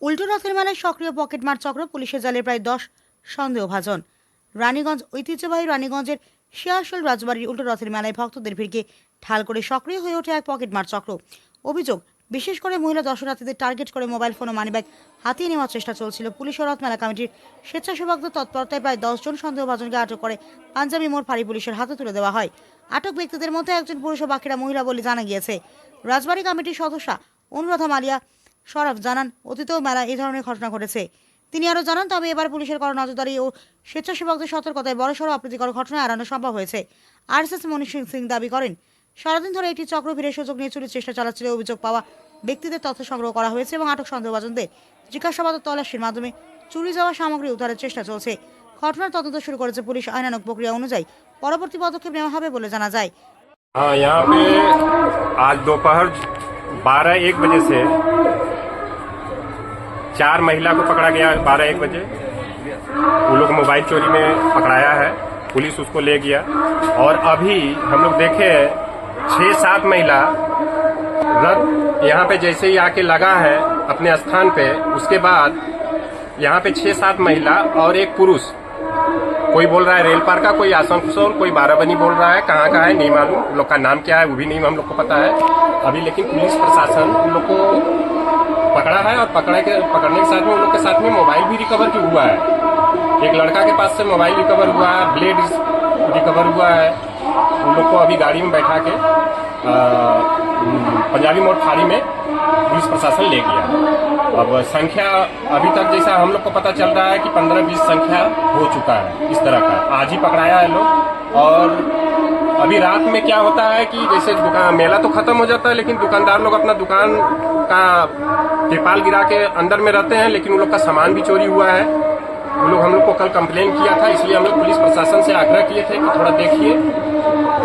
উল্টো রথের মেলায় সক্রিয় পকেটমার চক্র, পুলিশের জালে প্রায় 10 সন্দেহভাজন। রানীগঞ্জ ঐতিহ্যবাহী রানীগঞ্জের শিয়াশোল রাজবাড়ির উল্টো রথের মেলায় ভক্তদের ভিড়কে ঢাল করে সক্রিয় হয়ে ওঠে এক পকেটমার চক্র। অভিযোগ, বিশেষ করে মহিলা দর্শনার্থীদের টার্গেট করে মোবাইল ফোন ও মানিব্যাগ হাতিয়ে নেওয়ার চেষ্টা চলছিল। পুলিশ ও রথ মেলা কমিটির স্বেচ্ছাসেবকদের তৎপরতায় প্রায় 10 জন সন্দেহভাজনকে আটক করে পাঞ্জাবি মোড় ফাঁড়ি পুলিশের হাতে তুলে দেওয়া হয়। আটক ব্যক্তিদের মধ্যে একজন পুরুষ ও বাকিরা মহিলা বলে জানা গিয়েছে। রাজবাড়ি কমিটির সদস্যা অনুরাধা মালিয়া শরফ জানান, অতীতেও মেলায় এই ধরনের ঘটনা ঘটেছে। তিনি আরও জানান, তবে এবার পুলিশের কড়া নজরদারি ও স্বেচ্ছাসেবকদের সতর্কতায় বড়সড় অপ্রীতিকর ঘটনা এড়ানো সম্ভব হয়েছে। আরএসএস মনীষ সিং দাবি করেন, সারাদিন ধরে একটি চক্র ভিড়ের সুযোগ নিয়ে চুরির চেষ্টা চালাচ্ছিল। অভিযোগ পাওয়া ব্যক্তিদের তথ্য সংগ্রহ করা হয়েছে এবং আটক সন্দেহভাজনদের জিজ্ঞাসাবাদ ও তল্লাশির মাধ্যমে চুরি যাওয়া সামগ্রী উদ্ধারের চেষ্টা চলছে। ঘটনার তদন্ত শুরু করেছে পুলিশ। আইনানুগ প্রক্রিয়া অনুযায়ী পরবর্তী পদক্ষেপ নেওয়া হবে বলে জানা যায়। यहाँ पे आज दोपहर 12-1 बजे से 4 महिला को पकड़ा गया। 12-1 बजे वो लोग मोबाइल चोरी में पकड़ाया है, पुलिस उसको ले गया। और अभी हम लोग देखे 6-7 महिला रथ यहाँ पे जैसे ही आके लगा है अपने स्थान पे, उसके बाद यहाँ पे 6-7 महिला और एक पुरुष, कोई बोल रहा है रेल पार का, कोई आसनसोल, कोई बाराबनी बोल रहा है, कहाँ का है नहीं मालूम। लोग का नाम क्या है वो भी नहीं हम लोग को पता है अभी। लेकिन पुलिस प्रशासन उन लोग को पकड़ा है और पकड़ने के साथ में उन लोग के साथ में मोबाइल भी रिकवर हुआ है। एक लड़का के पास से मोबाइल रिकवर हुआ है, ब्लेड रिकवर हुआ है। उन लोग को अभी गाड़ी में बैठा के पंजाबी मोड़ फाड़ी में पुलिस प्रशासन ले गया। अब संख्या अभी तक जैसा हम लोग को पता चल रहा है कि 15-20 संख्या हो चुका है इस तरह का। आज ही पकड़ाया है लोग। और अभी रात में क्या होता है कि जैसे दुकान मेला तो खत्म हो जाता है, लेकिन दुकानदार लोग अपना दुकान का तिरपाल गिरा के अंदर में रहते हैं, लेकिन उन लोग का सामान भी चोरी हुआ है। वो लोग हम लोग को कल कंप्लेन किया था, इसलिए हम लोग पुलिस प्रशासन से आग्रह किए थे कि थोड़ा देखिए।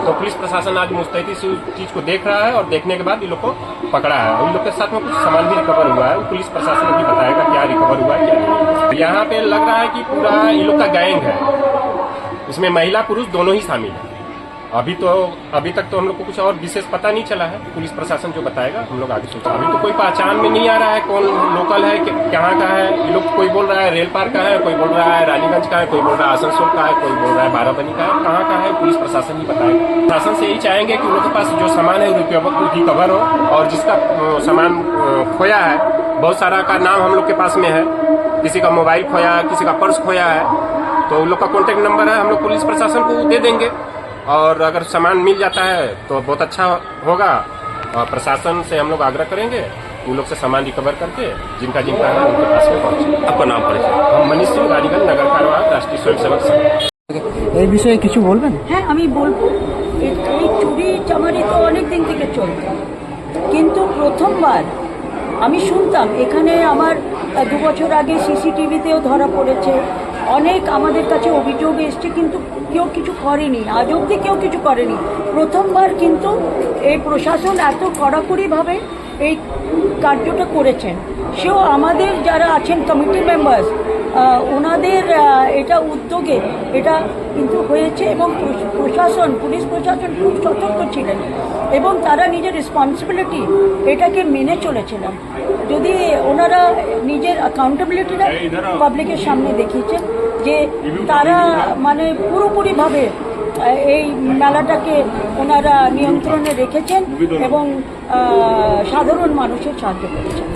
तो पुलिस प्रशासन आज मुस्तैदी से उस चीज को देख रहा है और देखने के बाद इन लोग को पकड़ा है। इन लोग के साथ में कुछ सामान भी रिकवर हुआ है, वो पुलिस प्रशासन अभी बताएगा क्या रिकवर हुआ है क्या नहीं। यहाँ पे लग रहा है कि पूरा इन लोग का गैंग है, इसमें महिला पुरुष दोनों ही शामिल है। अभी तक तो हम लोग को कुछ और विशेष पता नहीं चला है, पुलिस प्रशासन जो बताएगा हम लोग आगे सोचा। अभी तो कोई पहचान में नहीं आ रहा है कौन लोकल है, कहाँ का है। ये लोग कोई बोल रहा है रेल पार का है, कोई बोल रहा है रानीगंज का है, कोई बोल रहा है आसनसोल का है, कोई बोल रहा है बाराबनी का है। कहाँ का है पुलिस प्रशासन ही बताएगा। प्रशासन से यही चाहेंगे कि उन लोग के पास जो सामान है रिकवर हो, और जिसका सामान खोया है, बहुत सारा का नाम हम लोग के पास में है। किसी का मोबाइल खोया है, किसी का पर्स खोया है, तो उन लोग का कॉन्टेक्ट नंबर है, हम लोग पुलिस प्रशासन को दे देंगे। और अगर सामान मिल जाता है तो बहुत अच्छा होगा। और प्रशासन से हम लोग आग्रह करेंगे उन लोग से सामान रिकवर करके जिनका है उनके पास में पहुंचे। आपका नाम परिचय? हम मनीष सिंह, रानीगंज नगर कारवार, राष्ट्रीय स्वयंसेवक संघ। এই বিষয়ে কিছু বলবেন? হ্যাঁ, আমি বলবো। এই চুরি চামারি তো অনেক দিন থেকে চলত, কিন্তু প্রথমবার আমি শুনতাম এখানে আমার 2 বছর আগে সিসিটিভিতেও ধরা পড়েছে। অনেক আমাদের কাছে অভিযোগ এসছে, কিন্তু কেউ কিছু করেনি, আজ অবধি কেউ কিছু করেনি। প্রথমবার কিন্তু এই প্রশাসন এত কড়াকড়িভাবে এই কার্যটা করেছেন। সেও আমাদের যারা আছেন কমিটি মেম্বার্স, ওনাদের এটা উদ্যোগে এটা কিন্তু হয়েছে এবং প্রশাসন, পুলিশ প্রশাসন খুব সতর্ক ছিলেন এবং তারা নিজের রেসপন্সিবিলিটি এটাকে মেনে চলেছিলেন। যদি ওনারা নিজের অ্যাকাউন্টেবিলিটিটা পাবলিকের সামনে দেখিয়েছেন যে তারা মানে পুরোপুরিভাবে এই মেলাটাকে ওনারা নিয়ন্ত্রণে রেখেছেন এবং সাধারণ মানুষের সাহায্য করেছেন।